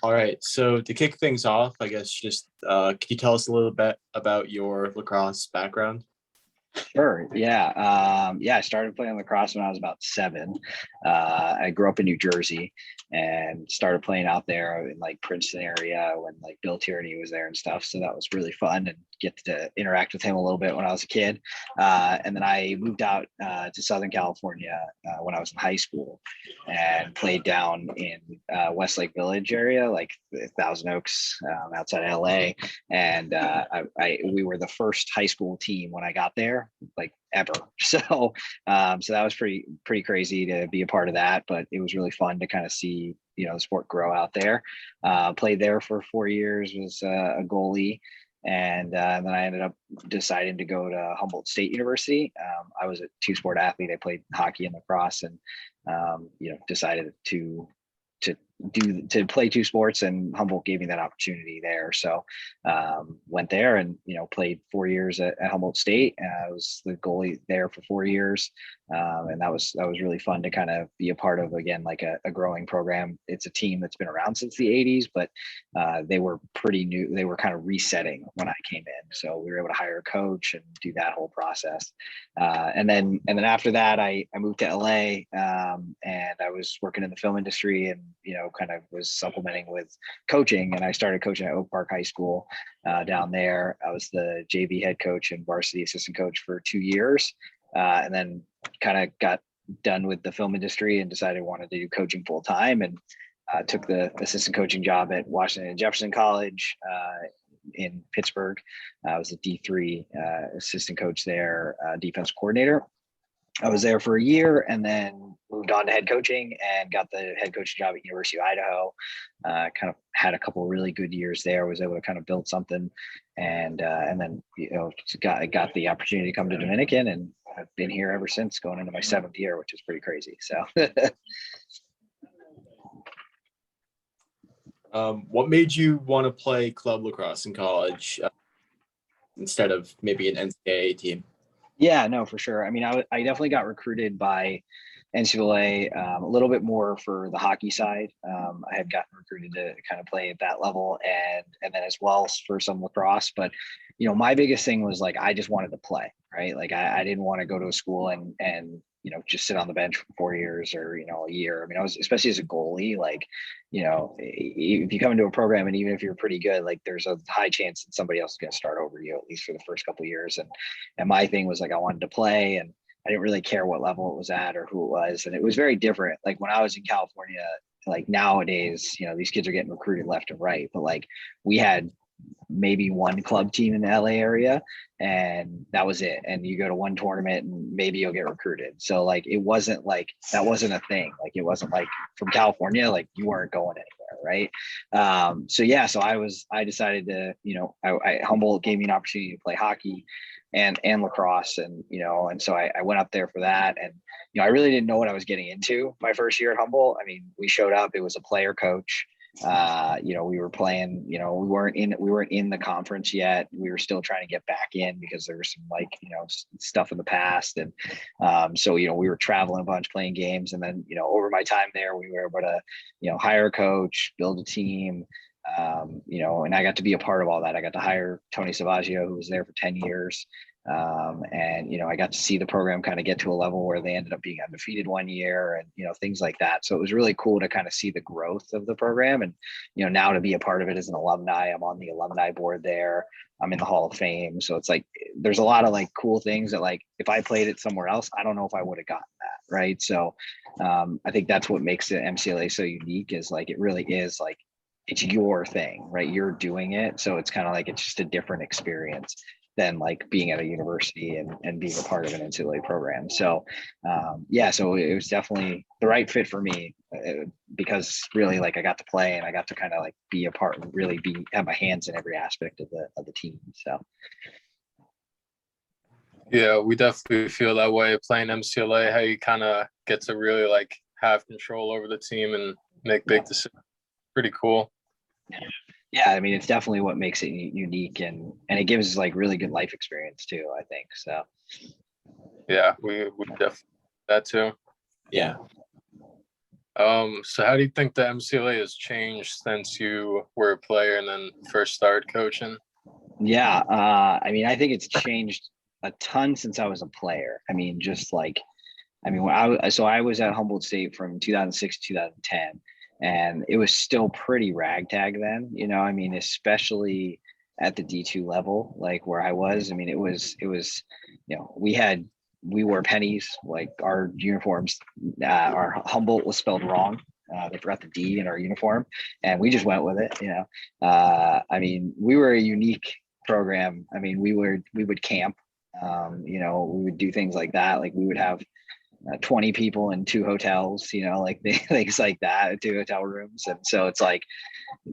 All right. So to kick things off, I guess just can you tell us a little bit about your lacrosse background? Sure. Yeah. I started playing lacrosse when I was about 7. I grew up in New Jersey and started playing out there in like Princeton area when like Bill Tierney was there and stuff. So that was really fun and get to interact with him a little bit when I was a kid. And then I moved out to Southern California when I was in high school and played down in Westlake Village area, like Thousand Oaks outside LA. And we were the first high school team when I got there, like ever. So that was pretty crazy to be a part of that, but it was really fun to kind of see, the sport grow out there. Played there for 4 years, was a goalie. And then I ended up deciding to go to Humboldt State University. I was a 2-sport athlete. I played hockey and lacrosse, and decided to play 2 sports, and Humboldt gave me that opportunity there. So went there and played 4 years at Humboldt State. I was the goalie there for 4 years, and that was really fun to kind of be a part of, again, like a growing program. It's a team that's been around since the 80s, but they were pretty new. They were kind of resetting when I came in, so we were able to hire a coach and do that whole process. And then after that, I moved to LA, and I was working in the film industry, and kind of was supplementing with coaching. And I started coaching at Oak Park High School down there. I was the JV head coach and varsity assistant coach for 2 years, and then kind of got done with the film industry and decided I wanted to do coaching full time, and took the assistant coaching job at Washington and Jefferson College in Pittsburgh. I was a D3 assistant coach there, defense coordinator. I was there for a year and then moved on to head coaching and got the head coaching job at University of Idaho. Kind of had a couple of really good years there. Was able to kind of build something, and then got the opportunity to come to Dominican, and I've been here ever since, going into my 7th year, which is pretty crazy. So. What made you want to play club lacrosse in college instead of maybe an NCAA team? Yeah, no, for sure. I mean, I definitely got recruited by NCAA a little bit more for the hockey side. I had gotten recruited to kind of play at that level, and then as well for some lacrosse. But my biggest thing was like I just wanted to play, right? Like I didn't want to go to a school and just sit on the bench for 4 years or a year. I mean, I was, especially as a goalie, like if you come into a program and even if you're pretty good, like there's a high chance that somebody else is going to start over you, at least for the first couple of years. And my thing was like I wanted to play, and I didn't really care what level it was at or who it was. And it was very different. Like when I was in California, like nowadays, these kids are getting recruited left and right, but like we had maybe one club team in the LA area, and that was it. And you go to one tournament and maybe you'll get recruited. So like it wasn't like that wasn't a thing. Like it wasn't like from California, like you weren't going anywhere, right? So I decided to, Humboldt gave me an opportunity to play hockey and lacrosse, and so I went up there for that. And I really didn't know what I was getting into my first year at Humboldt. I mean, we showed up, it was a player coach. We were playing, we weren't in the conference yet. We were still trying to get back in because there was some stuff in the past. And so we were traveling a bunch, playing games. And then, over my time there, we were able to, hire a coach, build a team, and I got to be a part of all that. I got to hire Tony Savaggio, who was there for 10 years. And I got to see the program kind of get to a level where they ended up being undefeated one year, and things like that. So it was really cool to kind of see the growth of the program, and now to be a part of it as an alumni. I'm on the alumni board there. I'm in the Hall of Fame. So it's like there's a lot of like cool things that like if I played it somewhere else, I don't know if I would have gotten that, right? So I think that's what makes the MCLA so unique, is like it really is like it's your thing, right? You're doing it. So it's kind of like it's just a different experience than like being at a university and being a part of an NCAA program. So so it was definitely the right fit for me, because really like I got to play and I got to kind of like be a part and really have my hands in every aspect of the team. So. Yeah, we definitely feel that way playing MCLA, how you kind of get to really like have control over the team and make big decisions. Pretty cool. Yeah, I mean, it's definitely what makes it unique, and it gives like really good life experience too, I think. So. Yeah, we definitely that too. Yeah. So how do you think the MCLA has changed since you were a player and then first started coaching? Yeah, I mean, I think it's changed a ton since I was a player. I mean, just like, I mean, I was at Humboldt State from 2006 to 2010, and it was still pretty ragtag then. I mean, especially at the D2 level, like where I was. I mean, it was, we wore pennies, like our uniforms. Our Humboldt was spelled wrong. They forgot the D in our uniform, and we just went with it. I mean, we were a unique program. I mean, we would camp. We would do things like that. Like we would have 20 people in 2 hotels, like things like that, 2 hotel rooms. And so it's like,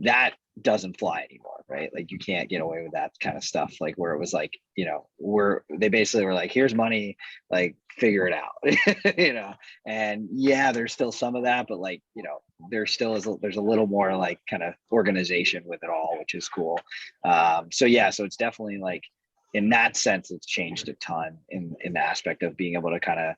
that doesn't fly anymore, right? Like you can't get away with that kind of stuff. Like where it was like, they basically were like, here's money, like figure it out, and yeah, there's still some of that, but like, there's a little more like kind of organization with it all, which is cool. So yeah, so it's definitely like, in that sense, it's changed a ton in the aspect of being able to kind of,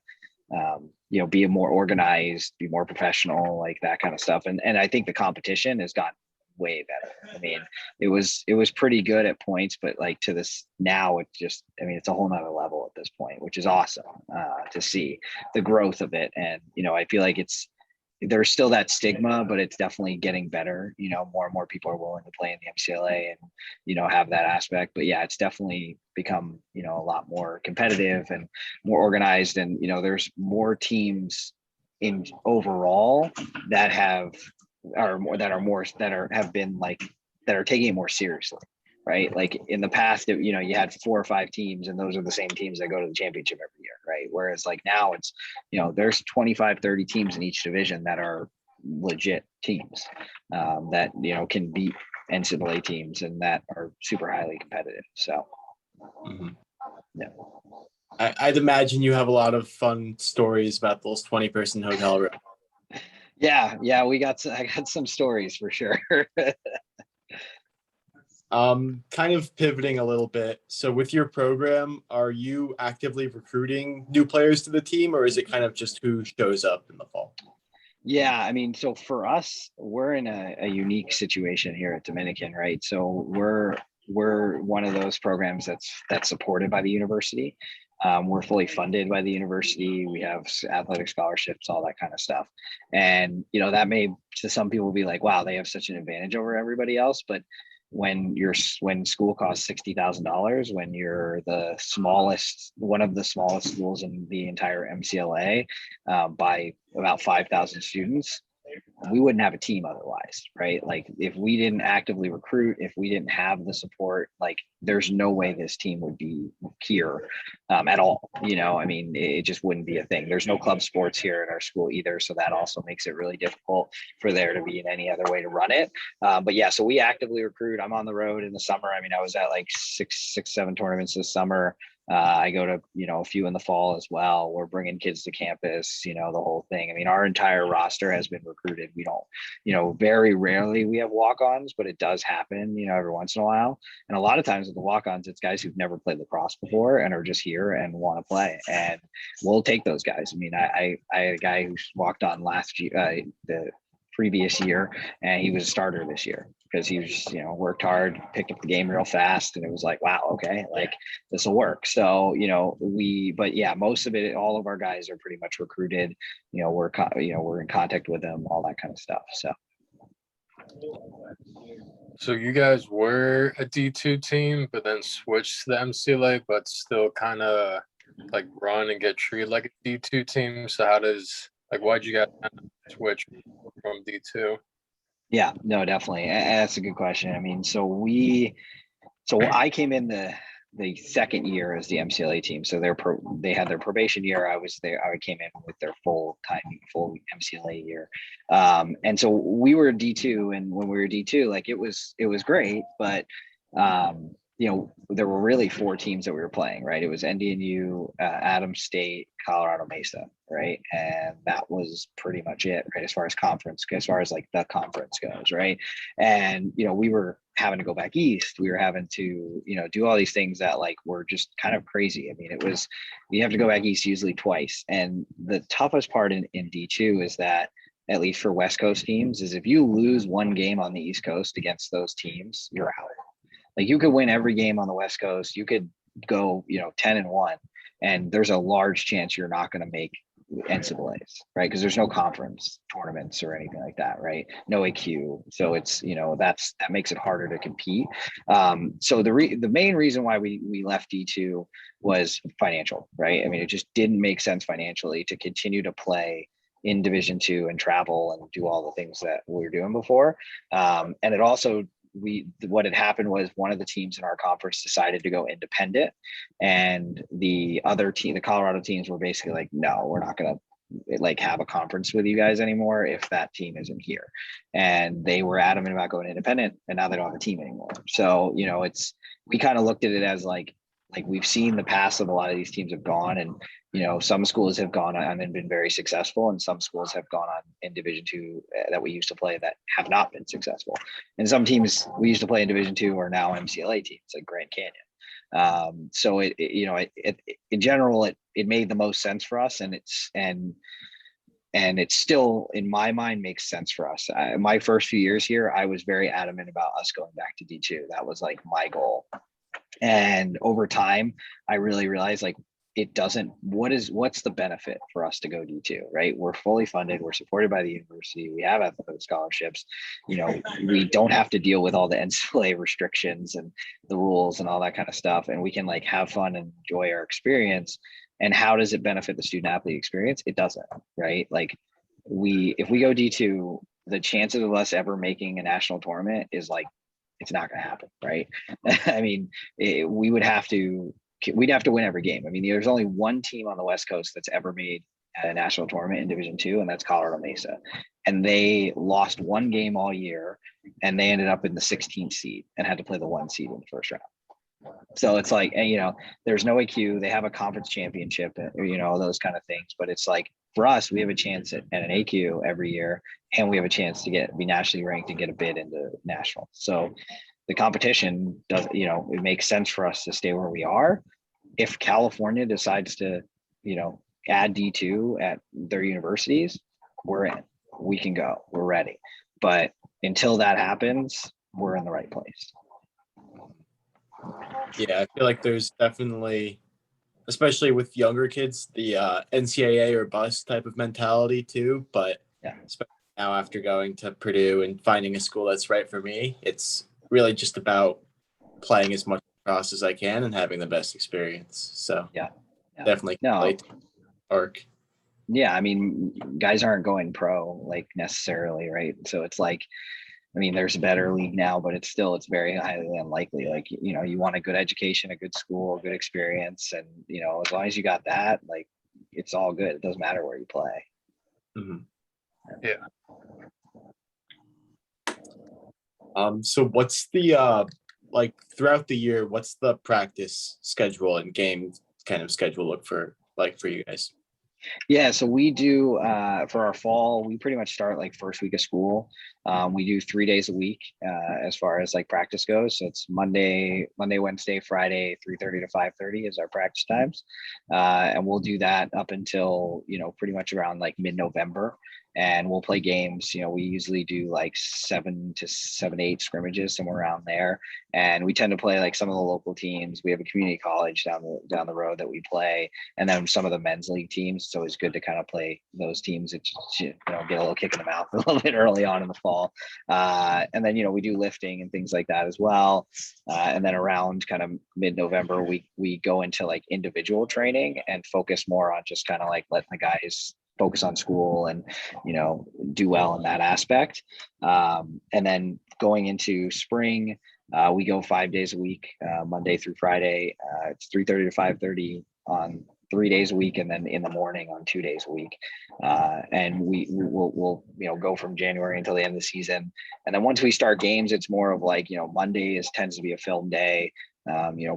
be more organized, be more professional, like that kind of stuff. And I think the competition has gotten way better. I mean, it was pretty good at points, but like to this now, it's just, I mean, it's a whole nother level at this point, which is awesome to see the growth of it. And, I feel like there's still that stigma, but it's definitely getting better. More and more people are willing to play in the MCLA and, have that aspect. But yeah, it's definitely become, a lot more competitive and more organized. And, there's more teams in overall that have taking it more seriously. Right. Like in the past, you had 4 or 5 teams and those are the same teams that go to the championship every year. Right. Whereas like now it's, there's 25, 30 teams in each division that are legit teams that, can beat NCAA teams and that are super highly competitive. So, yeah. I'd imagine you have a lot of fun stories about those 20-person hotel rooms. Yeah. I got some stories for sure. Kind of pivoting a little bit. So with your program, are you actively recruiting new players to the team, or is it kind of just who shows up in the fall? Yeah, I mean, so for us, we're in a unique situation here at Dominican, right? So we're one of those programs that's supported by the university. We're fully funded by the university. We have athletic scholarships, all that kind of stuff. And, that may to some people be like, wow, they have such an advantage over everybody else. But when school costs $60,000, when you're one of the smallest schools in the entire MCLA by about 5,000 students, we wouldn't have a team otherwise, right? Like if we didn't actively recruit, if we didn't have the support, like there's no way this team would be here at all. I mean, it just wouldn't be a thing. There's no club sports here at our school either. So that also makes it really difficult for there to be in any other way to run it. But yeah, so we actively recruit. I'm on the road in the summer. I mean, I was at like 7 tournaments this summer. I go to, a few in the fall as well. We're bringing kids to campus, the whole thing. I mean, our entire roster has been recruited. We don't, very rarely we have walk-ons, but it does happen, every once in a while. And a lot of times with the walk-ons, it's guys who've never played lacrosse before and are just here and want to play. And we'll take those guys. I mean, I had a guy who walked on last year, the previous year, and he was a starter this year because he was, worked hard, picked up the game real fast, and it was like, wow, okay, like this will work. So, but yeah, most of it, all of our guys are pretty much recruited. We're in contact with them, all that kind of stuff. So you guys were a D2 team, but then switched to the MCLA, but still kind of like run and get treated like a D2 team. So why'd you guys kind of switch from D2? Yeah, no, definitely. That's a good question. I mean, so I came in the second year as the MCLA team. So they had their probation year. I was there. I came in with their full MCLA year. And so we were D2, and when we were D2, like it was great, but there were really 4 teams that we were playing, right? It was NDNU, Adams State, Colorado Mesa, right? And that was pretty much it, right? As far as like the conference goes, right? And, we were having to go back east. We were having to, do all these things that like were just kind of crazy. I mean, you have to go back east usually twice. And the toughest part in D2 is that at least for West Coast teams, is if you lose one game on the East Coast against those teams, you're out. Like you could win every game on the West Coast. You could go, 10-1, and there's a large chance you're not going to make NCAAs, right? Because there's no conference tournaments or anything like that, right? No AQ. So it's, that makes it harder to compete. So the main reason why we left D2 was financial, right? I mean, it just didn't make sense financially to continue to play in Division II and travel and do all the things that we were doing before. And it also, what had happened was one of the teams in our conference decided to go independent, and the other team, the Colorado teams, were basically like, no, we're not going to have a conference with you guys anymore if that team isn't here. And they were adamant about going independent, and now they don't have a team anymore. So we kind of looked at it as like we've seen the past of a lot of these teams have gone, and some schools have gone on and been very successful, and some schools have gone on in Division II that we used to play that have not been successful. And some teams we used to play in Division II are now MCLA teams, like Grand Canyon. So it in general, it made the most sense for us, and it's still, in my mind, makes sense for us. My first few years here, I was very adamant about us going back to D2. That was like my goal. And over time, I really realized what's the benefit for us to go D2, right? We're fully funded. We're supported by the university. We have athletic scholarships. We don't have to deal with all the NCAA restrictions and the rules and all that kind of stuff. And we can have fun and enjoy our experience. And how does it benefit the student athlete experience? It doesn't, right? If we go D2, the chances of us ever making a national tournament is it's not going to happen, right? I mean, we'd have to win every game. I mean, there's only one team on the West Coast that's ever made a national tournament in Division II, and that's Colorado Mesa. And they lost one game all year, and they ended up in the 16th seed and had to play the 1 seed in the first round. So it's there's no AQ. They have a conference championship, those kind of things. But it's for us, we have a chance at an AQ every year, and we have a chance to be nationally ranked and get a bid into national. So the competition does, it makes sense for us to stay where we are. If California decides to, add D2 at their universities, we're in. We can go. We're ready. But until that happens, we're in the right place. Yeah, I feel like there's definitely, especially with younger kids, the NCAA or bust type of mentality too. But yeah, especially now after going to Purdue and finding a school that's right for me, it's really just about playing as much lacrosse as I can and having the best experience. So yeah. Definitely arc. Yeah, I mean, guys aren't going pro necessarily, right? So it's there's a better league now, but it's very highly unlikely. You want a good education, a good school, a good experience. And, as long as you got that, it's all good. It doesn't matter where you play. Mm-hmm. Yeah. So what's the, throughout the year, what's the practice schedule and game kind of schedule look for you guys? Yeah, so we do for our fall, we pretty much start first week of school. We do 3 days a week as far as practice goes. So it's Monday, Wednesday, Friday, 3:30 to 5:30 is our practice times. And we'll do that up until, pretty much around mid-November. And we'll play games. We usually do 7 to 8 scrimmages, somewhere around there. And we tend to play some of the local teams. We have a community college down the road that we play, and then some of the men's league teams. So it's good to kind of play those teams that get a little kick in the mouth a little bit early on in the fall. And then we do lifting and things like that as well. And then around kind of mid-November, we go into individual training and focus more on just kind of letting the guys focus on school and do well in that aspect. And then going into spring, we go 5 days a week, Monday through Friday. It's 3:30 to 5:30 on 3 days a week, and then in the morning on 2 days a week. And we'll go from January until the end of the season. And then once we start games, it's more of Monday tends to be a film day.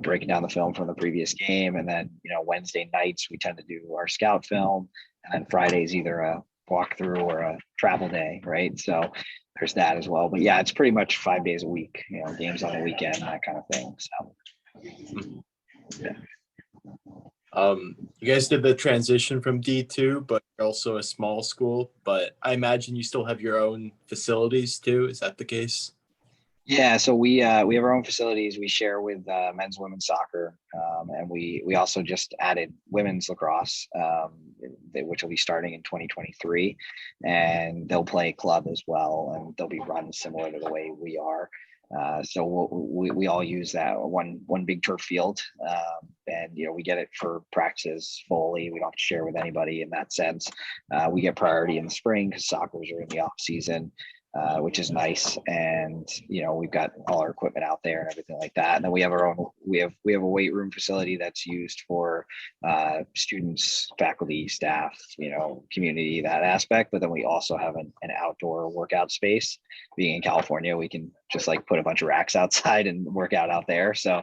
Breaking down the film from the previous game, and then Wednesday nights we tend to do our scout film, and then Friday's either a walkthrough or a travel day, right? So there's that as well. But yeah, it's pretty much 5 days a week, games on the weekend, that kind of thing. So yeah. You guys did the transition from D2, but you're also a small school. But I imagine you still have your own facilities too. Is that the case? Yeah, so we have our own facilities. We share with men's, women's soccer, and we also just added women's lacrosse, which will be starting in 2023, and they'll play club as well, and they'll be run similar to the way we are. So we all use that one big turf field, and we get it for practices fully. We don't have to share with anybody in that sense. We get priority in the spring because soccer's are in the off season. Which is nice, and we've got all our equipment out there and everything like that. And then we have our own we have a weight room facility that's used for students, faculty, staff, community, that aspect. But then we also have an outdoor workout space. Being in California, we can just like put a bunch of racks outside and work out there. So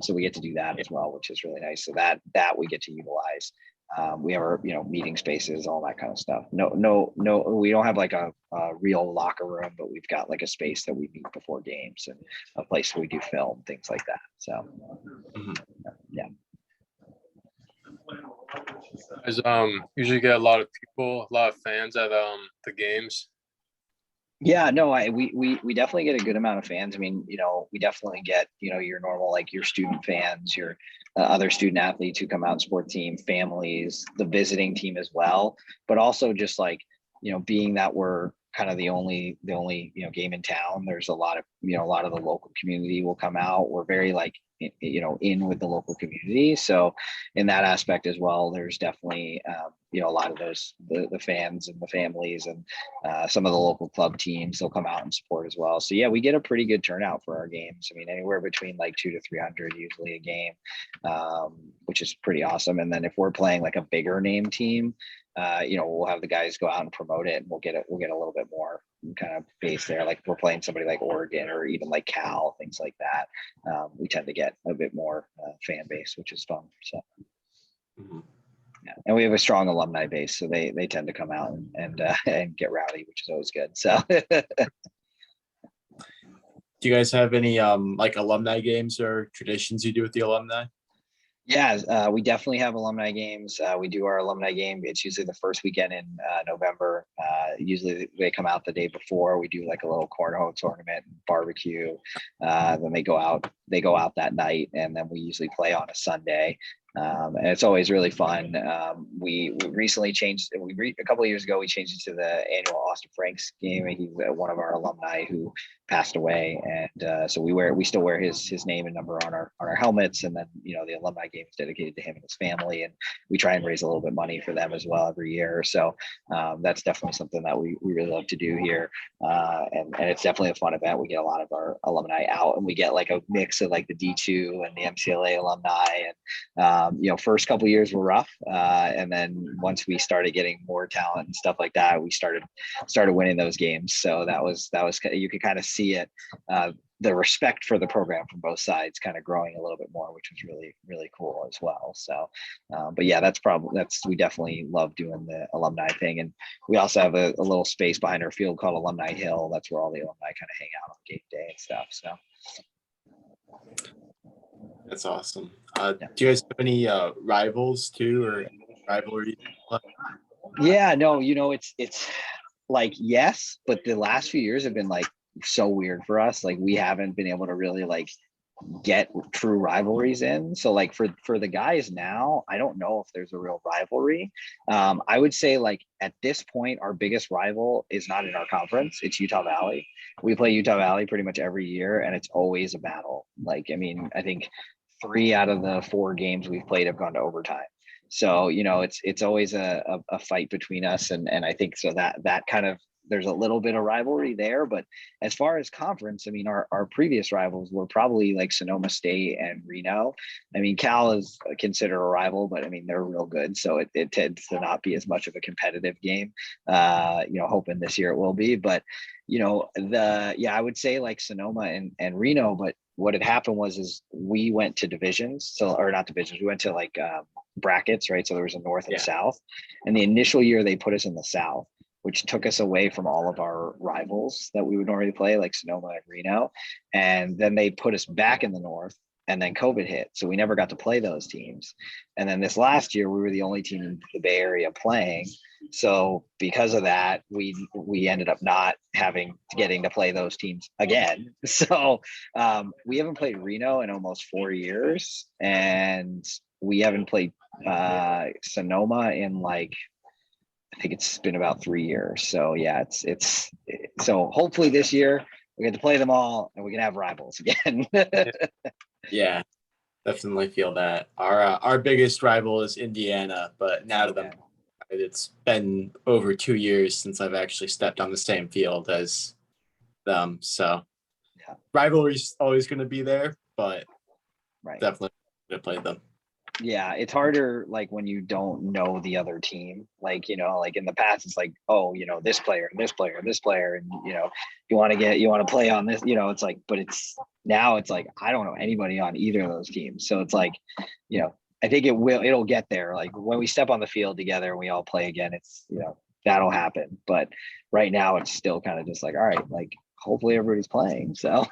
we get to do that as well, which is really nice. So that we get to utilize. We have our meeting spaces, all that kind of stuff. No, we don't have like a real locker room, but we've got like a space that we meet before games and a place where we do film, things like that. So yeah. Guys, usually get a lot of people, a lot of fans at the games. Yeah, no, we definitely get a good amount of fans. I mean, we definitely get, your normal, like your student fans, your other student athletes who come out and support team, families, the visiting team as well. But also just like, being that we're kind of the only game in town, there's a lot of the local community will come out. We're very like, in with the local community. So in that aspect as well, there's definitely, a lot of those, the fans and the families and some of the local club teams, they'll come out and support as well. So yeah, we get a pretty good turnout for our games. I mean, anywhere between like 200 to 300 usually a game, which is pretty awesome. And then if we're playing like a bigger name team, we'll have the guys go out and promote it, and we'll get a little bit more kind of base there. Like if we're playing somebody like Oregon or even like Cal, things like that. We tend to get a bit more fan base, which is fun. So, yeah. And we have a strong alumni base, so they tend to come out and get rowdy, which is always good. So, do you guys have any like alumni games or traditions you do with the alumni? Yeah, we definitely have alumni games. We do our alumni game. It's usually the first weekend in November. Usually they come out the day before. We do like a little cornhole tournament, barbecue. Then they go out that night, and then we usually play on a Sunday. And it's always really fun. We recently changed. A couple of years ago, we changed it to the annual Austin Franks game. He's one of our alumni who passed away, and so we still wear his name and number on our helmets. And then the alumni game is dedicated to him and his family, and we try and raise a little bit of money for them as well every year. So that's definitely something that we really love to do here, and it's definitely a fun event. We get a lot of our alumni out, and we get like a mix of like the D2 and the MCLA alumni, and first couple of years were rough, and then once we started getting more talent and stuff like that, we started winning those games. So that was you could kind of see it, the respect for the program from both sides kind of growing a little bit more, which was really, really cool as well. So, but yeah, we definitely love doing the alumni thing, and we also have a little space behind our field called Alumni Hill. That's where all the alumni kind of hang out on game day and stuff. So. That's awesome. Yeah. Do you guys have any rivals too, or rivalries? Yeah, no, it's like, yes, but the last few years have been like so weird for us. Like we haven't been able to really like get true rivalries in. So like for the guys now, I don't know if there's a real rivalry. I would say like at this point, our biggest rival is not in our conference. It's Utah Valley. We play Utah Valley pretty much every year, and it's always a battle. Like, I mean, I think 3 out of the 4 games we've played have gone to overtime. So, it's always a fight between us. And I think so that kind of, there's a little bit of rivalry there. But as far as conference, I mean, our previous rivals were probably like Sonoma State and Reno. I mean, Cal is considered a rival, but I mean, they're real good. So it tends to not be as much of a competitive game, hoping this year it will be. But, I would say like Sonoma and Reno, but what had happened is we went to divisions. So, or not divisions, we went to like brackets, right? So there was a north and south. And the initial year they put us in the south, which took us away from all of our rivals that we would normally play, like Sonoma and Reno. And then they put us back in the north, and then COVID hit, so we never got to play those teams. And then this last year, we were the only team in the Bay Area playing. So because of that, we ended up not getting to play those teams again. So we haven't played Reno in almost 4 years, and we haven't played Sonoma in like, I think it's been about 3 years. So yeah, it's so hopefully this year we get to play them all and we can have rivals again. Yeah, definitely feel that. Our biggest rival is Indiana, but now to them, it's been over 2 years since I've actually stepped on the same field as them. So Yeah. rivalry's always going to be there, but Right. definitely going to play them. Yeah, it's harder like when you don't know the other team. Like, you know, like in the past, it's like, oh, you know, this player and this player and this player, and you know, you want to play on this, you know, it's like, but it's now it's like I don't know anybody on either of those teams. So it's like, you know, I think it'll get there. Like when we step on the field together and we all play again, it's, you know, that'll happen. But right now it's still kind of just like, all right, like hopefully everybody's playing. So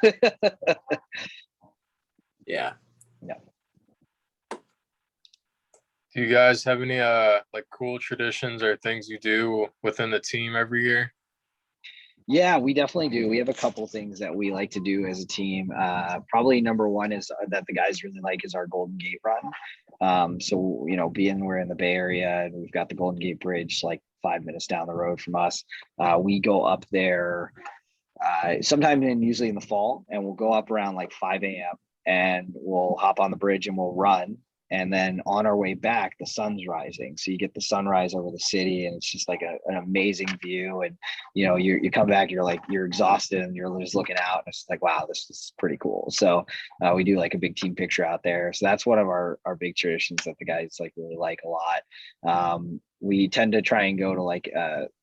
Yeah. Yeah. Do you guys have any like cool traditions or things you do within the team every year? Yeah, we definitely do. We have a couple things that we like to do as a team. Probably number one is that the guys really like is our Golden Gate run. So, you know, being we're in the Bay Area and we've got the Golden Gate Bridge like 5 minutes down the road from us, we go up there sometime usually in the fall, and we'll go up around like 5 a.m. and we'll hop on the bridge and we'll run. And then on our way back, the sun's rising. So you get the sunrise over the city, and it's just like an amazing view. And, you know, you come back, you're exhausted and you're just looking out. And it's like, wow, this is pretty cool. So we do like a big team picture out there. So that's one of our big traditions that the guys like really like a lot. We tend to try and go to like,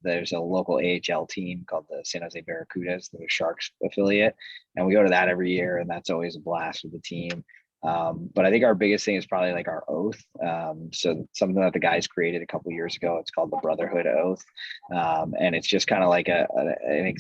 there's a local AHL team called the San Jose Barracudas, the Sharks affiliate. And we go to that every year, and that's always a blast with the team. But I think our biggest thing is probably like our oath. So something that the guys created a couple years ago, it's called the Brotherhood Oath. And it's just kind of like it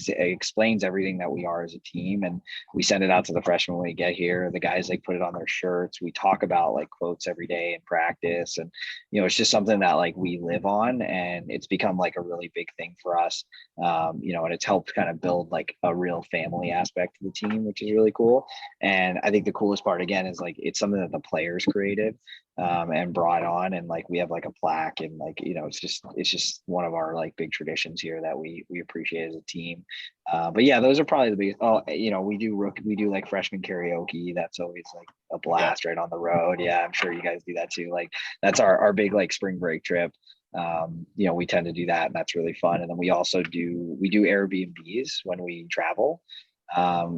explains everything that we are as a team. And we send it out to the freshmen when we get here. The guys like put it on their shirts. We talk about like quotes every day in practice. And, you know, it's just something that like we live on, and it's become like a really big thing for us. You know, and it's helped kind of build like a real family aspect to the team, which is really cool. And I think the coolest part again is like it's something that the players created and brought on, and like we have like a plaque, and like, you know, it's just one of our like big traditions here that we appreciate as a team. But yeah, those are probably the biggest. Oh, you know, we do like freshman karaoke. That's always like a blast right on the road. Yeah, I'm sure you guys do that too. Like that's our big like spring break trip. You know, we tend to do that, and that's really fun. And then we also do Airbnbs when we travel.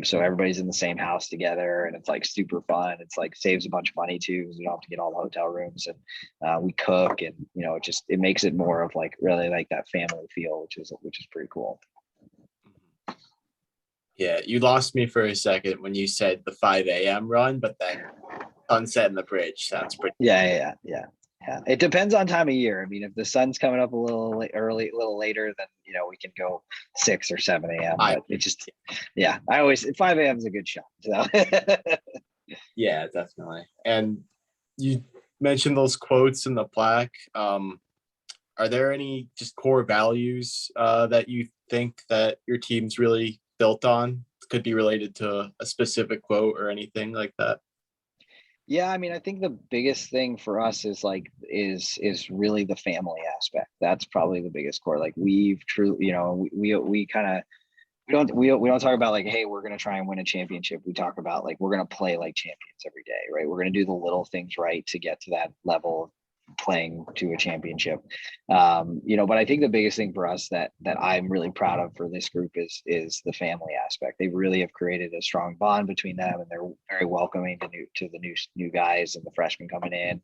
So everybody's in the same house together, and it's like super fun. It's like saves a bunch of money too, because we don't have to get all the hotel rooms, and we cook, and, you know, it makes it more of like really like that family feel, which is pretty cool. Yeah, you lost me for a second when you said the 5 a.m. run, but then sunset in the bridge sounds pretty. Yeah. It depends on time of year. I mean, if the sun's coming up a little early, a little later, then, you know, we can go 6 or 7 a.m. But it just, yeah, 5 a.m. is a good shot. So. Yeah, definitely. And you mentioned those quotes in the plaque. Are there any just core values that you think that your team's really built on? Could be related to a specific quote or anything like that? Yeah, I mean, I think the biggest thing for us is really the family aspect. That's probably the biggest core. Like we've truly, you know, we kind of we don't talk about like, hey, we're gonna try and win a championship. We talk about like we're gonna play like champions every day, right? We're gonna do the little things right to get to that level of playing to a championship. You know, but I think the biggest thing for us that I'm really proud of for this group is the family aspect. They really have created a strong bond between them, and they're very welcoming to the new guys and the freshmen coming in.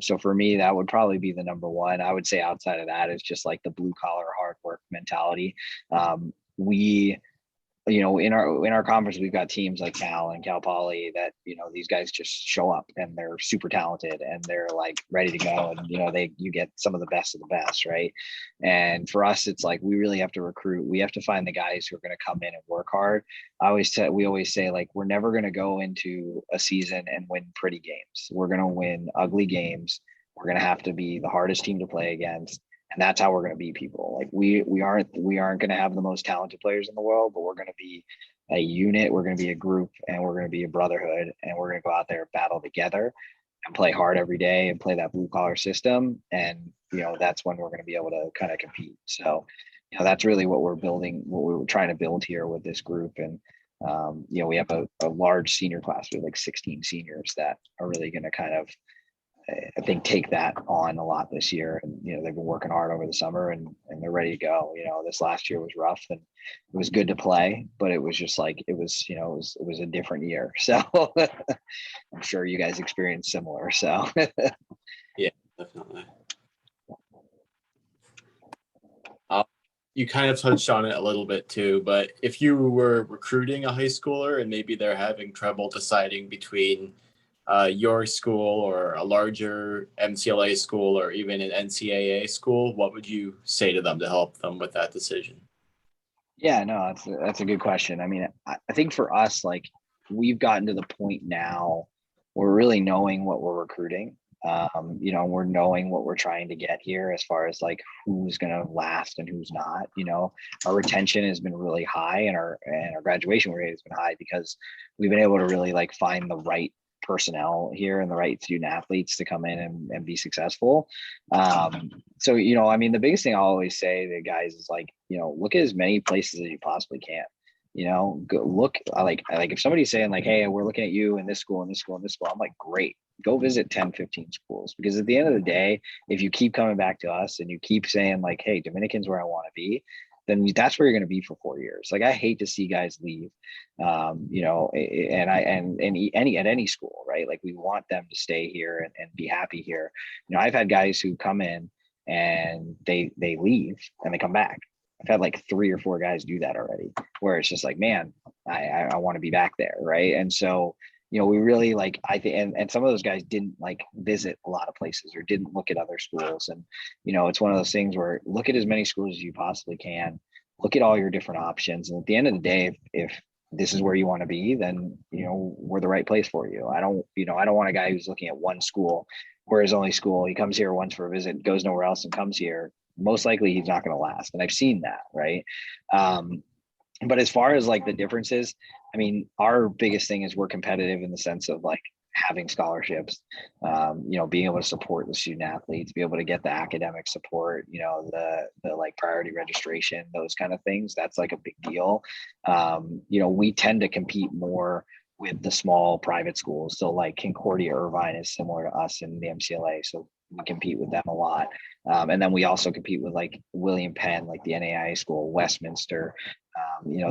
So for me, that would probably be the number one. I would say outside of that is just like the blue collar hard work mentality. in our conference, we've got teams like Cal and Cal Poly that, these guys just show up and they're super talented and they're like ready to go. And, you get some of the best, right? And for us, it's like, we really have to recruit. We have to find the guys who are going to come in and work hard. We always say, like, we're never going to go into a season and win pretty games. We're going to win ugly games. We're going to have to be the hardest team to play against. And that's how we're going to beat people. Like we aren't going to have the most talented players in the world, but we're going to be a unit. We're going to be a group, and we're going to be a brotherhood, and we're going to go out there and battle together and play hard every day and play that blue collar system. And, that's when we're going to be able to kind of compete. So, that's really what we're building, what we were trying to build here with this group. And, we have a large senior class with like 16 seniors that are really going to kind of, I think, take that on a lot this year. And, they've been working hard over the summer and they're ready to go. This last year was rough and it was good to play, but it was just like, it was a different year. So I'm sure you guys experienced similar. So Yeah, definitely. You kind of touched on it a little bit too, but if you were recruiting a high schooler and maybe they're having trouble deciding between your school or a larger MCLA school or even an NCAA school, what would you say to them to help them with that decision? Yeah, no, that's a good question. I mean, I think for us, like, we've gotten to the point now where we're really knowing what we're recruiting. We're knowing what we're trying to get here as far as like who's going to last and who's not. Our retention has been really high and our graduation rate has been high because we've been able to really like find the right personnel here and the right student athletes to come in and be successful. So, the biggest thing I always say to guys is like, look at as many places as you possibly can. Go look. I like if somebody's saying like, hey, we're looking at you in this school and this school and this school, I'm like, great, go visit 10, 15 schools, because at the end of the day, if you keep coming back to us and you keep saying like, hey, Dominican's where I want to be, then that's where you're going to be for 4 years. Like, I hate to see guys leave, at any school, right? Like, we want them to stay here and be happy here. I've had guys who come in and they leave and they come back. I've had like 3 or 4 guys do that already, where it's just like, man, I want to be back there. Right. And so, we really like, I think, and some of those guys didn't like visit a lot of places or didn't look at other schools. And, it's one of those things where look at as many schools as you possibly can, look at all your different options. And at the end of the day, if this is where you want to be, then, we're the right place for you. I don't want a guy who's looking at one school where his only school, he comes here once for a visit, goes nowhere else and comes here. Most likely he's not going to last. And I've seen that. Right. But as far as like the differences, I mean, our biggest thing is we're competitive in the sense of like having scholarships, being able to support the student athletes, be able to get the academic support, the like priority registration, those kind of things. That's like a big deal. We tend to compete more with the small private schools. So like Concordia Irvine is similar to us in the MCLA. So we compete with them a lot. And then we also compete with like William Penn, like the NAIA school, Westminster,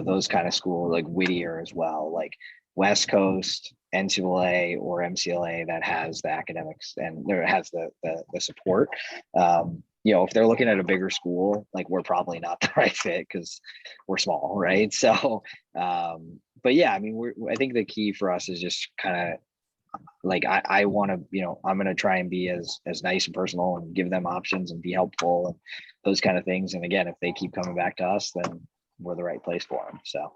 those kind of schools, like Whittier as well, like West Coast, NCAA or MCLA that has the academics and there has the support. If they're looking at a bigger school, like we're probably not the right fit because we're small, right? So, but yeah, I mean, I think the key for us is just kind of like, I want to, I'm going to try and be as nice and personal and give them options and be helpful and those kind of things. And again, if they keep coming back to us, then we're the right place for them. So.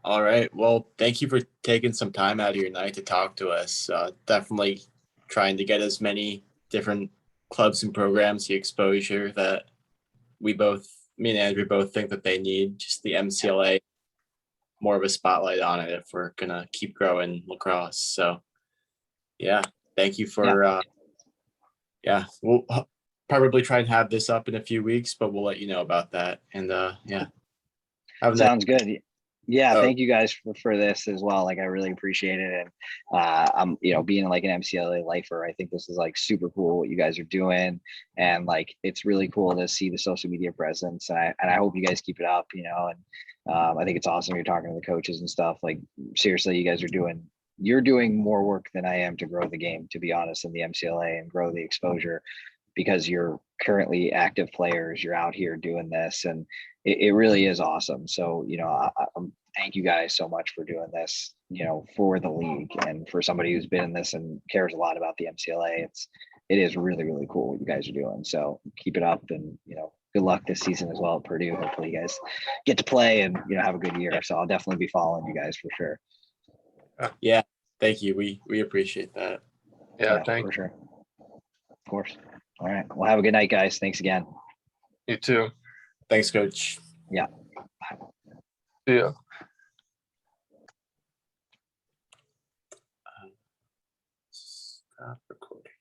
All right. Well, thank you for taking some time out of your night to talk to us. Definitely trying to get as many different clubs and programs the exposure that me and Andrew both think that they need. Just the MCLA, more of a spotlight on it if we're going to keep growing lacrosse. So yeah, thank you for, we'll probably try and have this up in a few weeks, but we'll let you know about that. And yeah. Sounds good. Yeah, thank you guys for this as well. Like, I really appreciate it. And I'm, being like an MCLA lifer, I think this is like super cool what you guys are doing. And like, it's really cool to see the social media presence. And I hope you guys keep it up, and I think it's awesome you're talking to the coaches and stuff. Like, seriously, you guys you're doing more work than I am to grow the game, to be honest, in the MCLA and grow the exposure, because you're currently active players. You're out here doing this, and it really is awesome. So, thank you guys so much for doing this, for the league and for somebody who's been in this and cares a lot about the MCLA. It is really, really cool what you guys are doing. So keep it up, and, good luck this season as well at Purdue. Hopefully you guys get to play and, have a good year. So I'll definitely be following you guys for sure. Yeah. Thank you. We appreciate that. Yeah, For sure. Of course. All right. Well, have a good night, guys. Thanks again. you too. Thanks, Coach. Yeah. See ya. Stop recording.